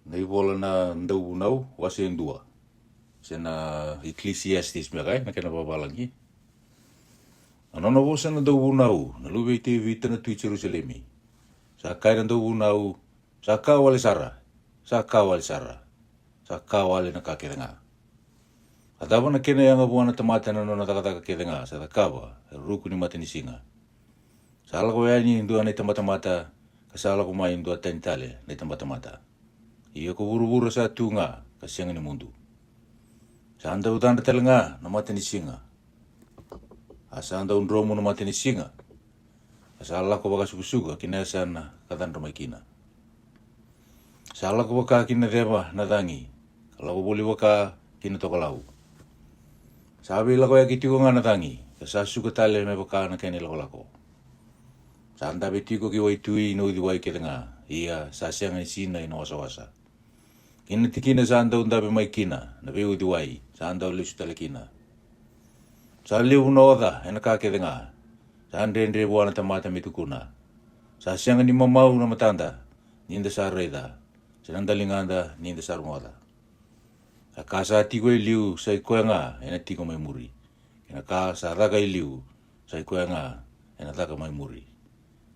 Nei volana ndau nau wase ndua. Sena Ecclesiastes mekai na kena babalangi. Anono vosa na ndau nau na luwe te vita na tui Jerusalemi. Sa kai na ndau nau sa ka wale sara. Sa ka wale sara. Sa ka wale na kakerenga. Atapa na kena yanga buana tamata na nona takataka kerenga sa takawa ruku ni matini singa. Sa ala ko yani ndua na tamata kasala ko mai ndua tanitale na tamata. Ia ko buru-buru sa tunga kasianga ni mundu. Sa anda utanda telenga na matini singa. Asa anda undromu na matini singa. Asa ala ko baka suku-suka kina sana katandra maikina. Sa ala ko baka kina reba na dangi. Kalau ko boli baka kina tokalau. Sabi lako ya kitiko nga na dangi. Sa suka tale me baka na kene lako. Sa anda betiko ki waitui no di wai kerenga. Ia sa sianga ni sina ina wasa-wasa. Kina tikina sa anda undabe maikina na veu di wai. Sa anda ulisu tale kina. Sa liu no oda ena kakerenga. Sa andre buana tamata mitukuna. Sa sianga ni mamau na matanda. Ninda sa reda. Sa nandalinganda ninda sa rumoda. Sa kasa tiko liu sa ikoanga ena tiko mai muri. Kena ka sa raga liu sa ikoanga ena raga mai muri.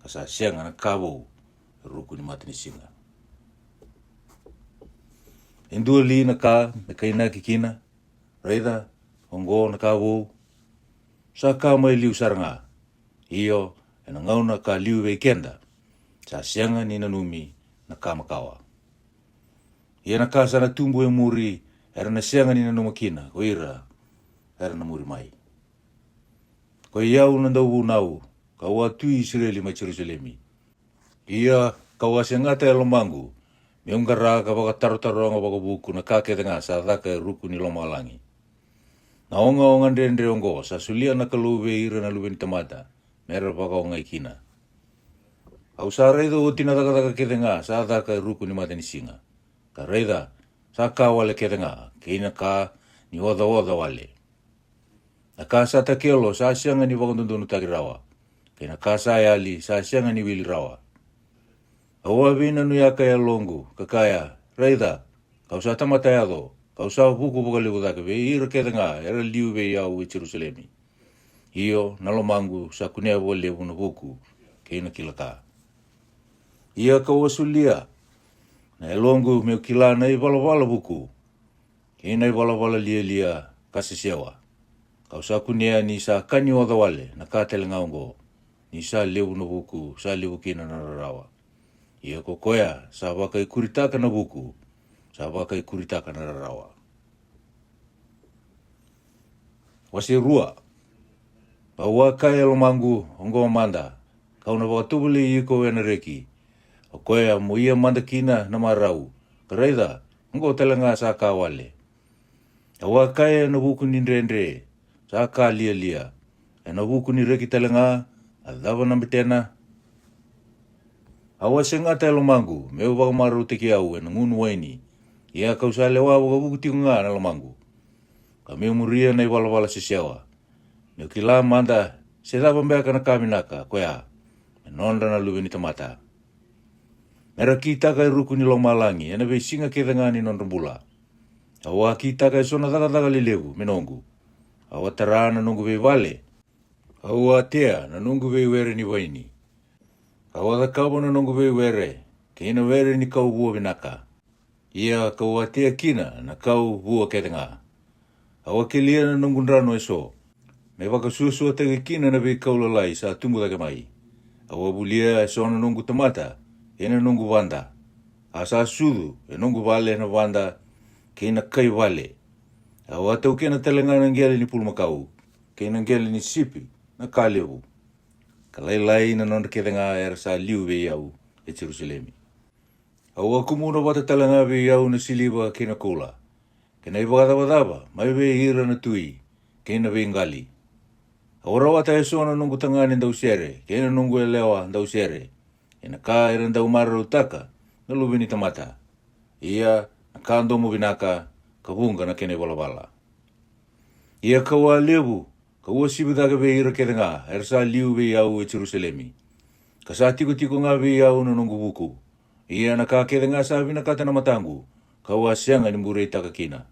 Kasa sianga na kabo ruku ni matini singa. Indua li na ka kaina kikina. Reda ongo na kabo. Sa ka mai liu saranga. Iyo ena ngauna ka liu weekenda. Sa sianga ni nanumi na kamakawa. Ia na kasa na tumbu e muri. Era na sianga ni nanumakina. Ko ira. Era na muri mai. Ko iau na ndau nau. Kau atui Israeli mai Jerusalemi. Ia kau asiangata e lomangu. Meungara ka baka taro-taronga baka buku na kaketenga sa dhaka ruku ni lomalangi. Na onga ndendre ongo sa sulia na kaluwe ira na luwe ni tamata. Mera baka onga ikina. Au sa reida uti na dhaka ketenga sa dhaka ruku ni mata ni singa. Ka reida sa ka wale ketenga. Keina ka ni oda wale. Na ka sa takelo sa sianga ni wakandundunu takirawa. Kena ka sa yali sa sianga ni wili rawa. Awa vina nu yaka ya longu, kakaya, reida, kau sa tamata yado, kau sa buku buka liu dhaka ve ira ketenga, era liu ve yau i Jerusalemi. Iyo, nalomangu, sa kunea wale vuna buku, keina kilaka. Ia kau asulia, na elongu meu kilana i wala buku, keina i wala lia kasisiawa. Kau sa kunea ni sa kani oda wale, na katelenga ongo, ni sa liu na buku, sa liu kina na rarawa. Ia kokoya, sa wakai kuritaka na buku, sa wakai kuritaka na rarawa. Wasi rua, pawakai alomangu, ongo manda, kau na wakatubuli iko wena reki, okoya mo ia manda kina na marau, kareida, ongo telenga sa kawale. Awakai na buku ni ndrendre, sa ka lia, na buku ni reki telenga, adava na mitena. Awa senga te lomangu, meu wakamaru te ki au, ena ngunu waini. Ia kau sa lewa waka buku tiku ngā na lomangu. Ka meu muria na i wala sisiawa. Meu kila manda, se dapa mbea kana kaminaka, koea. Menonda na luwe ni tamata. Mera ki taka i ruku ni lomalangi, ena vei singa ke ngā ni nonrambula. Awa ki taka i sona taka lilevu, menongu. Awa tarana nungu vei vale. Awa tea na nungu vei were ni waini. Kau ada kau na nungu vei were, kina were ni kau bua binaka. Ia kau atea kina na kau bua ketenga. Awa kelia na nungu ndrano eso. Me waka suasua tege kina na vei kau lalai sa tumbu take mai. Awa bulia eso na nungu tamata, kina nungu wanda. Asa sudu, e nungu vale na wanda, kina kai vale. Awa tau kina telenga na ngeli ni pulmakau, kina ngeli ni sipi, na kalevu. Kalai na nonda ketenga era sa liu ve yau e Jerusalemi. Awa kumuna wata talanga ve yau na siliwa kena kola. Kena i wakadaba, mai ve hira na tui, kena ve ngali. Awa wata e sona nungu tangani ndau sere, kena nungu e lewa ndau sere. Kena ka era ndau mara utaka, na luwe ni tamata. Ia na kandomu binaka, kabunga na kene wala. Ia kawa levu, Kau sibu daga ve ira ketenga, ersa liu ve yau e Jerusalemi. Ka sa tiko ngā ve yau na nungu buku. Ia na ka kede nga sabi na kata na matangu, kawasianga ni murei takakina.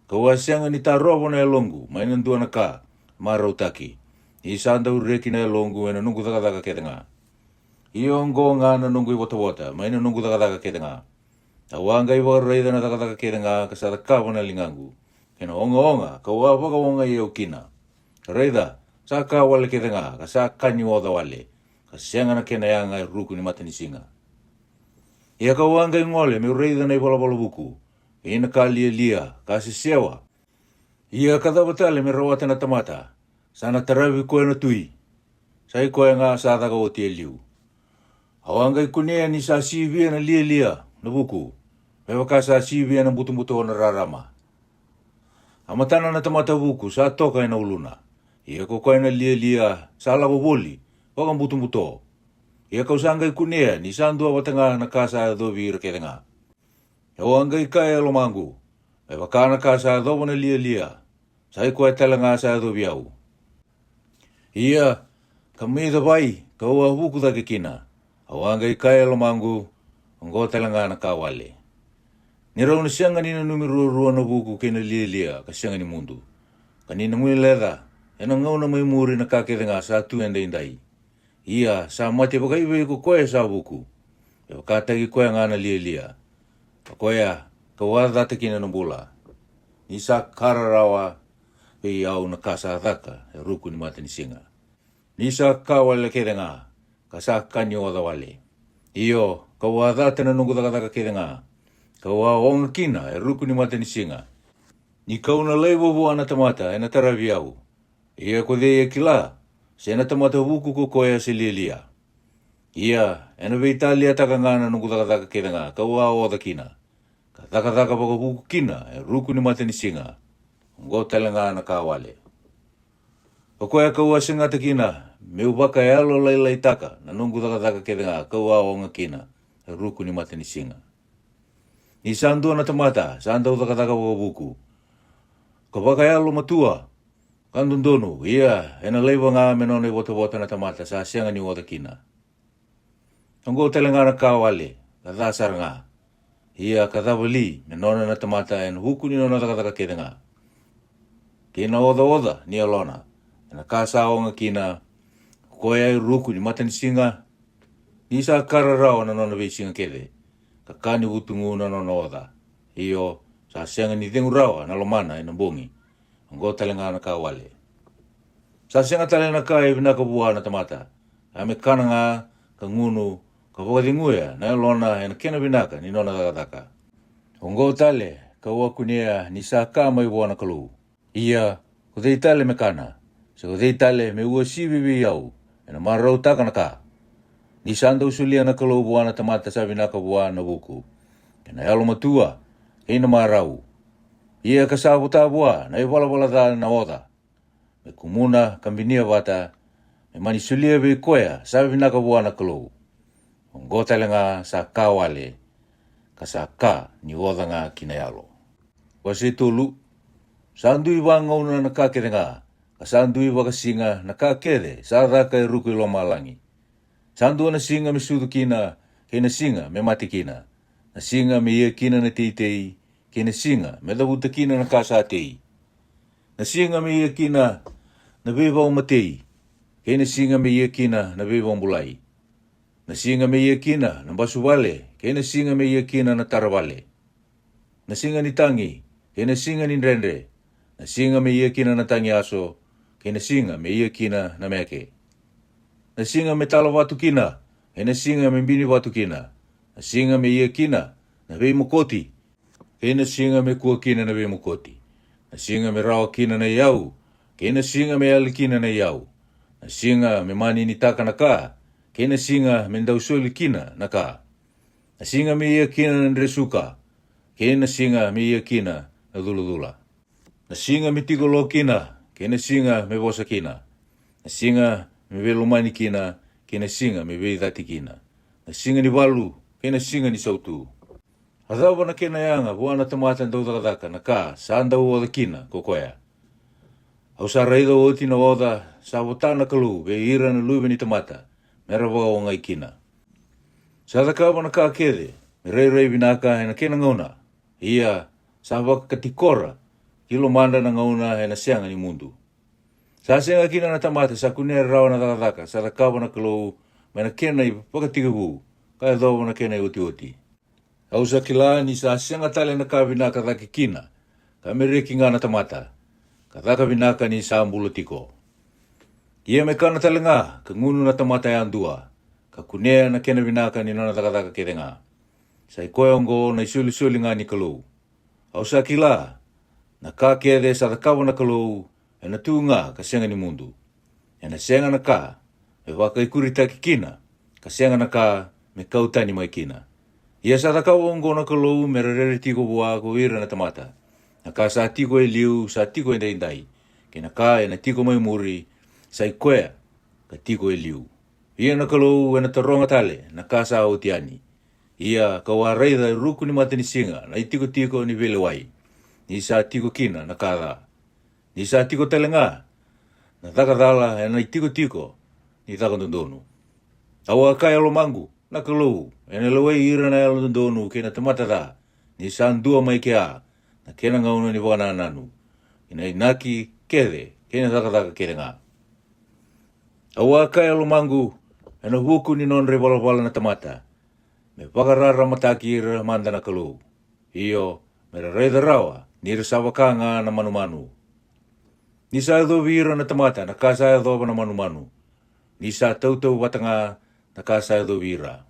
Kawasianga ni tarovo na elongu, mainandua na ka, marautaki. Isanda ureki na elongu ena nungu taka kede nga. Iongo nga na nungu iwata, maina nungu taka kede nga. Awanga iwa reida na taka kede nga, kasada kawa na lingangu. Kena onga, kawawaka onga iyo kina. Reida, sa kawale kede nga, kasa kanyi oda wale. Kasianga na kena yanga ruku ni matani singa. Ia kawanga ingole me reida na iwala buku. Ina ka lia, kasi sewa. Ia kadabatale me rawata na tamata. Sana tarawi koe na tui. Sai koe nga sa taka o tia liu. Awanga ikunea ni sa sivia na lia na buku. Mewa ka sa sivia na butu na rarama. Amatana na tamata buku sa toka ina uluna. Ia ko koe na lia sa labo boli. Wakang butu. Ia kau sanga ikunea ni sandua watanga na kasa dobi irake nga. Awanga ikaya lomangu. Mewa ka na kasa dobo na lia. Sai koe tala nga sa dobi au. Ia, kamida vai, kau ahuku take kina. Awanga ikaya lomangu, ongo talanga na kawale. Nirau na siyanga nina numero rua na buku kena lia, ka siyanga ni mundu. Kanina mui leda, ena ngau na mai muri na kakede nga sa tu enda indai. Ia, sa mati pakaiwe ko koe sa buku. E wakatagi koe nga na lia. Pakoea, kawada te kina na bula. Nisa kararawa, pei au na kasa dhaka, e ruku ni mata ni singa. Nisa kawale kede nga, kasa kanyo oda wale. Iyo, kawada te na nungu dhaka kede nga. Kawa onga kina, e ruku ni mata ni singa. Ni kau na leibo bua na tamata, e na taravi au. Ia kode e kila, se na tamata buku ko koea se lia. Ia, e na veitalia taka nga na nungu dhaka kede nga, kawa oda kina. Ka dhaka baka buku kina, e ruku ni mata ni singa. Ngo talanga na kawale. Pakoea kaua singata kina, meu baka e alo lai taka, na nungu dhaka kede nga, kaua onga kina, e ruku ni mata ni singa. Ni sandua na tamata, sandau dhaka baka buku. Ka baka e alo matua, kandundono, ia, e na leiwa nga menone wata na tamata, sa sianga ni wata kina. Ngo talanga na kawale, ka dhasar nga. Ia ka dhavali, menone na tamata, en huku ni nona dhaka kede nga. Kina oda ni alona. Na kasa o nga kina, koe ai ruku ni mata ni singa, nisa kararao na nona vei singa kede, kakani utungu na nona oda. Iyo, sa sianga ni tengu rawa na lomana ina bongi, ngo talenga na kawale. Sa sianga talenga ka e vinaka bua na tamata, ame kana nga, ka ngunu, ka wakadinguya na lona ina kena vinaka ni nona dhaka. Ngo tale, ka wakunia nisa kama iwa na kalu. Ia, kudei tale me kana. Se kudei tale me ua sivivi au. Ena marau taka na ka. Ni sanda usulia na kalau buana tamata sabi naka buana buku. Kena alo matua. Keina marau. Ia kasabu tabua na iwala dala na oda. Me kumuna kambinia wata. Me mani sulia vi koea sabi naka buana kalau. Ngotale nga sa kawale. Kasaka ni oda nga kinayalo. Wasi tulu. Sandui wangauna na kakere nga. Kasandui wakasinga na kakere sa raka e ruku ilo malangi. Sandu na singa me sudu kina, kena singa me mati kina. Na singa me ia kina na teitei, kena singa me davuta kina na kasa tei. Na singa me ia kina na beba o matei, kena singa me ia kina na beba o mulai. Na singa me ia kina na basu wale, kena singa me ia kina na tarawale. Na singa ni tangi, kena singa ni rendre. Na singa me ia kina na tangi aso, kena singa me ia kina na meke. Na singa me tala watu kina, kena singa me bini watu kina. Na singa me ia kina na vei mukoti, kena singa me kua kina na vei mukoti. Na singa me rawa kina na iau, kena singa me ali kina na iau. Na singa me mani ni taka na ka, kena singa me ndausoli kina na ka. Na singa me ia kina na ndresuka, kena singa me ia kina na dula. Na singa me tigolo kina, kena singa me vosa kina. Na singa me velumani kina, kena singa me veidati kina. Na singa ni walu, kena singa ni sautu. Hadawa na kena yanga, buana tamata ndaudagadaka na ka, sanda uoda kina, kokoea. Au sa reido oti na oda, sa wotana kalu, ve ira na luwe ni tamata, mera waga o ngai kina. Sa ka wana ka kede, me rei vinaka hena kena ngauna. Ia sa waka katikora, kilo manda na ngauna hena sianga ni mundu. Sa sianga kina na tamata sa kunea rawa na takataka, sa ka wana kalou, mena kena i pakatigabu, kaya dho wana kena i oti. Au sa kila ni sa sianga tale na ka vinaka thaki kina, ka me reki ngana tamata, ka thaka vinaka ni sa ambulu tiko. Ia me kana tale ngā, ka ngunu na tamata ya andua, ka kunea na kena vinaka ni nana takataka kede ngā. Sa i koe ongo na isuli ngā ni kalou. Au sa kila, na ka kede sa takawa na kalou, e na tū ngā ka sianga ni mundu. E na sianga na ka, me waka i kurita ki kina, ka sianga na ka, me kautani mai kina. Ia sa takawa ongo na kalou, me rarere tiko bua ko ira na tamata. Na ka sa tiko e liu, sa tiko e ndai. Ke na ka e na tiko mai muri, sa i koea, ka tiko e liu. Ia na kalou e na taronga tale, na ka sa o tiani. Ia ka wareida ruku ni mata ni singa, na i tiko ni vele wai. Ni sa tiko kina na ka dha. Ni sa tiko tele ngā, na takadala e na i tiko ni takandondonu. Awa kai alo mangu, na kalou, e na lawai ira na alo dondonu ke na tamata dha. Ni sa ndua mai ke a, na kena ngauna ni wana nanu. Ina inaki kede, kena takataka kede ngā. Awa kai alo mangu, e na huku ni non revala na tamata. Me wakarara mataki ira manda na kalou. Iyo, me reida rawa, ni resawakanga na manu. Ni sa edo vira na tamata, na kasa edo na manu. Ni sa tautau watanga, na kasa edo vira.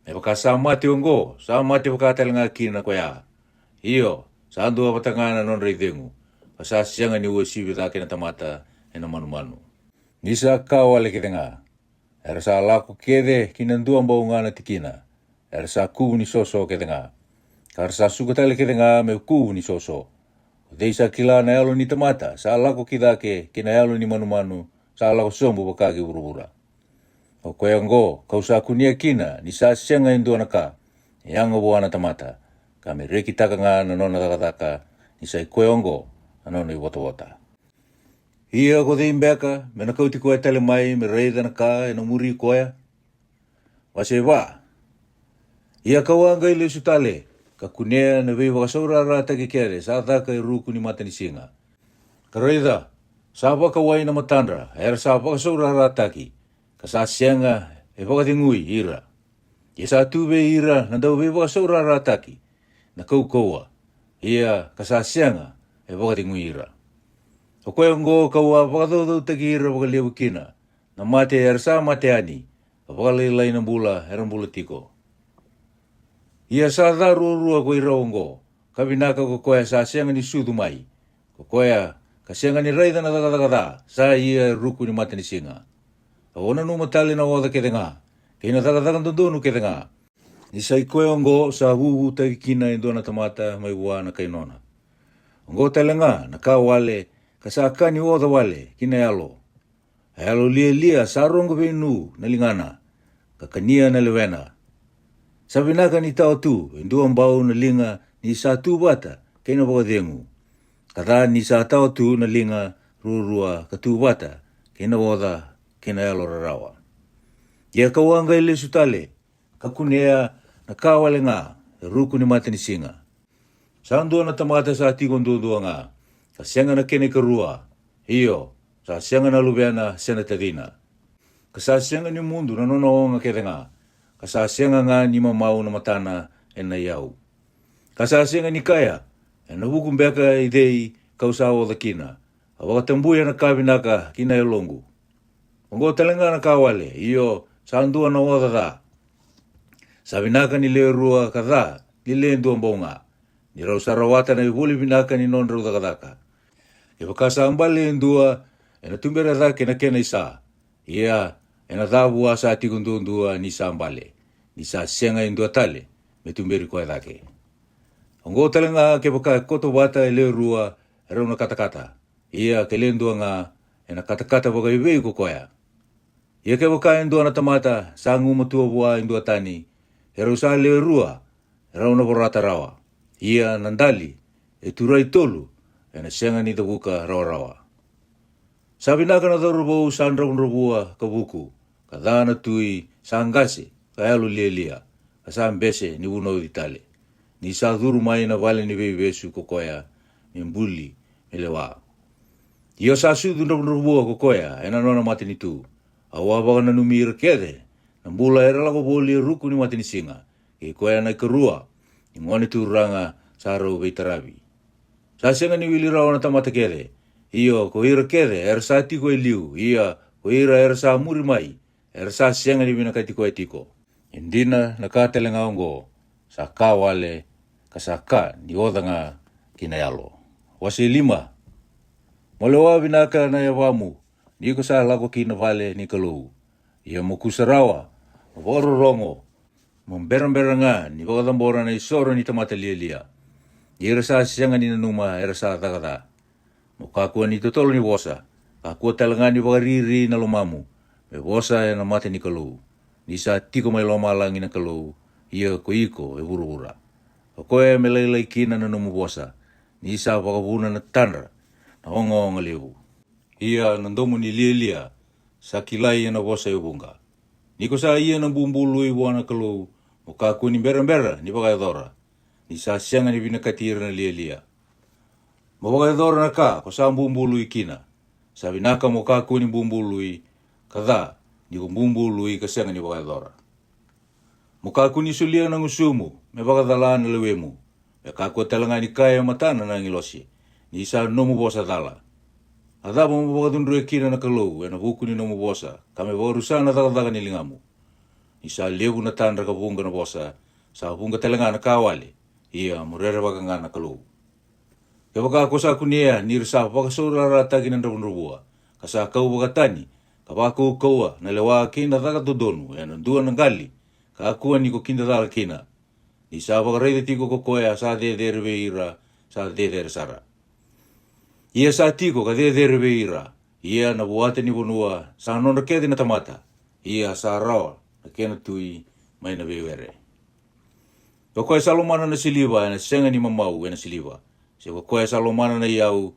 Me waka sa mati ongo, sa mati wakatel nga kina koya. Iyo, sa andua watanga na non reidengu. Pasa sianga ni ua siwi take na tamata, e na manu. Ni sa kawale kete nga. Era sa lako kede, kinandua mbau nga na tikina. Era sa kuu ni soso kete nga. Kara sa sukatale kete nga me kuu ni soso. Dei sa kila na alo ni tamata, sa lako kidake, kina alo ni manu, sa lako sombu bakagi urubura. O koe ngo, kau sa kunia kina, ni sa sianga indua naka, yango buana tamata, kami reki taka nga na nona takataka, ni sa koe ngo, anona i wota. Ia ko dei mbeka, me na kauti koe tale mai, me reida naka, e na muri koea. Wase wa, ia kawanga ile sutale, ka kunea na vei wakasaurara take kere, sa taka e ruku ni mata ni singa. Ka reida, sa waka wai na matandra, era sa wakasaurara taki, ka sa sianga e wakatingui ira. Ia sa tube ira na dau vei wakasaurara taki, na kaukoua, ia ka sa sianga e wakatingui ira. O koe ngo kaua wakadodou taki ira wakalewu kina, na mate era sa mate ani, ka wakalelai na bula, era bula tiko. Ia sa rua ko irongo, ka vinaka ko koea sa sianga ni sudu mai. Ko koea, ka sianga ni reida na takataka, sa ia ruku ni mata ni singa. Ka ona numa tali na oda kete nga, ka ina takataka ndondonu kete nga. Ni sa i koea ngo sa huhu taki kina i dona tamata mai wana kainona. Ngo tali nga, na ka wale, ka sa kani oda wale, kina alo. Alo lia sa rongo venu na lingana, ka kania na lewena. Sa vinaka ni tau tu, indua mbau na linga ni sa tu bata, kena wakadengu. Kata ni sa tau tu na linga rurua ka tu bata, kena wada, kena alo rarawa. Ia kawanga ile sutale, ka kunea na kawale nga, ruku ni mata ni singa. Sa andua na tamata sa tikon dudua nga, ka sianga na kene karua, iyo, sa sianga na lubeana sena tadina. Ka sa sianga ni mundu na nonoonga kete nga, kasasianga nga ni mamau na matana e na iau. Kasasianga ni kaya, e na hukumbeka idei kausawa da kina, a wakatambuya na kabinaka kina elongu. Ongo talenga na kawale, iyo sa andua na wada da. Sa binaka ni leo rua kada, ni leo ndua mbonga. Ni rau sarawata na ibuli binaka ni non rau da kadaka. E wakasa ambale ndua, e na tumbera da kena isa. Ia, e na dhabua sa tikundundua ni sa ambale. Ni sa sianga indua tale, me tumberi koe dake. Ongo talenga ke waka koto wata e leo rua, e rau na katakata. Ia ke lendua nga, e na katakata waka iwei ko koea. Ia ke waka indua na tamata, sa ngumatua bua indua tani, e rau sa leo rua, e rau na borata rawa. Ia nandali, e turai tolu, e na sianga ni tabuka rawa. Sabi na ka na darubau sa andraun rabua ka buku, ka dana tui sa angase, ka elu lia. asa mbese ni uno vitale. Ni sa dhuru mai na vale ni vesu kokoya ni mbuli elewa. Iyo sa su dhuru bua kokoya ena nona mati ni tu. Awa baga na numir kede na mbula era lago boli ruku ni mati ni singa. Ke koya na kerua ni ngoni tu ranga sa rau veitarabi. Sa senga ni wili rao na tamata kede. Iyo ko ira kede era sa tiko iliu. Iya ko ira era sa muri mai. Era sa senga ni bina katiko etiko. Indina na katelenga ongo sa kawale kasaka ni odanga kinayalo. Wasi 5. Molewa binaka na yawamu ni ko sa lago kina vale ni kalou. Ia mokusarawa voro rongo momberang-beranga ni bagadambora na isoro ni tamata lia. Ira sa sianga ni nanuma era sa takata. Mukakua ni totolo ni bosa. Kakua talanga ni bagariri na lomamu. Me bosa na mate ni kalou. Ni sa tiko mai loma langi na kalou. Ia ko iko e buru-bura. Koe me leilai kina na numu bosa. Ni sa pakabuna na tanra. Na hongo lewu. Ia nandomu ni lia sa kilai na bosa e bunga. Ni ko sa ia na bumbulu i wana kalou. Mukakua ni bera-bera ni bakayadora. Ni sa sianga ni binakatira na lia. Mabakayadora na ka ko sa bumbulu i kina. Sa binaka mukakua ni bumbulu i kada ni bumbulu i kasianga ni bakayadora. Mukakua ni sulia na ngusumu me bakadala na lewemu. Me kakua talanga ni kaya matana na ngilosi. Ni sa nomu bosa dala. Ada mo bakadundru e kina na kalou e na buku ni nomu bosa. Kame barusa na takadaga ni lingamu. Ni sa lewu na tandra ka bunga na bosa. Sa bunga talanga na kawale. Ia murere bakanga na kalou. Ke baka sa kunia ni risa bakasura ratagi na nrabunrubua. Kasa kau bakatani. Kabaku kaua na lewa kina takatudonu. E na dua na gali. Kakua ni ko kinda dala kina. Ni sa bakareide tiko kokoya sa dedere veira. Sa dedere sara. Ia sa tiko ka dedere veira. Ia na buate ni bonua. Sa nona kede na tamata. Ia sa rawa. Na kena tui mai na vevere. Kokoya salomana na siliva. E na senga ni mamau e na siliva. Se kokoya salomana na iau.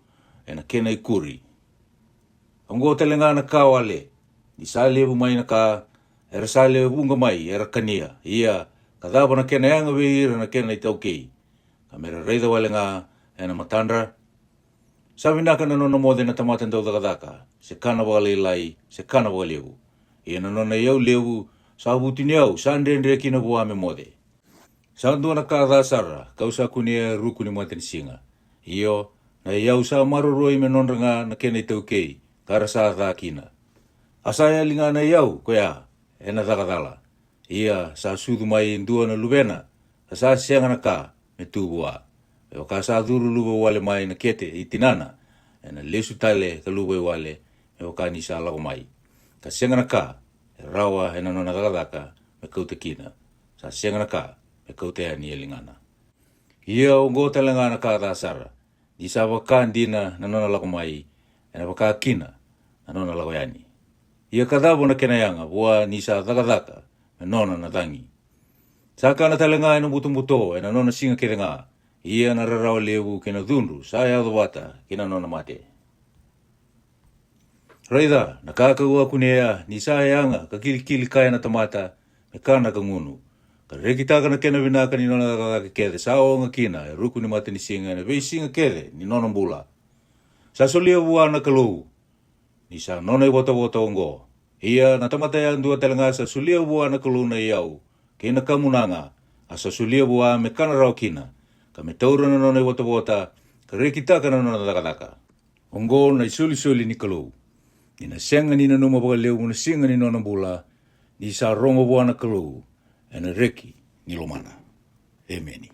E na kena ikuri. Ango telenga na kawale. Ni sa levu mai na ka. Era sa levu bunga mai. Era kania. Ia kadaba na kena yanga veira na kena itaukei. Kamera reida wale nga. E na matandra. Sabi naka na nona mode na tamaten tau dakadaka. Se kana wakalilai. Se kana wakalevu. Ia na nona iau levu. Sa butini au. Sa ndendre kina buame mode. Sa ndua na kadasara. Kausa kunia ruku ni maten singa. Iyo. Na iau sa maruroi me nonranga na kena itaukei. Kara sa kina. Asaya linga na iau. Koya. E na dakadala. Ia sa sudu mai ndua na lubena. Sa sianga na ka. Me tubua. Eo ka sa dhuru luba wale mai na kete i tinana. E na lesu tale ka luba wale. Eo ka ni sa lago mai. Ka sianga na ka. E rawa e na nona dakadaka. Me kaute kina. Sa sianga na ka. Me kaute ani e lingana. Ia ongo talanga na ka dasara. Di sa wakan dina na nona lago mai. E na waka kina. Na nona lago yani. Ia kadabo na kenayanga. Bua ni sa dakadaka. Me nona na tangi. Sa ka na talanga e na buto-buto. E na nona singa kere nga. Ia na rarao lewu kena dhunru, saya adobata kena nona mate. Raida, na kakagua kunea, ni saya anga, kakili kaya na tamata, me kana ka ngunu. Ka rekitaka na kena vinaka ni nona kakake kede, sa o nga kina, e ruku ni mate ni singa, na vei singa kede, ni nona mbula. Sa solia bua na kalou, ni sa nona i wata ongo. Ia na tamata ya ndua telanga sa solia bua na kalou na iau, kena kamunanga, asa solia bua me kana rao kina. Kame taura na nona i wata, ka rekitaka na nona dakadaka. Ongo na isuli ni kalou. Ni na senga ni na numa baka leu na singa ni nona bula, ni sa rongo bua na kalou, e na reki ni lomana. Emeni.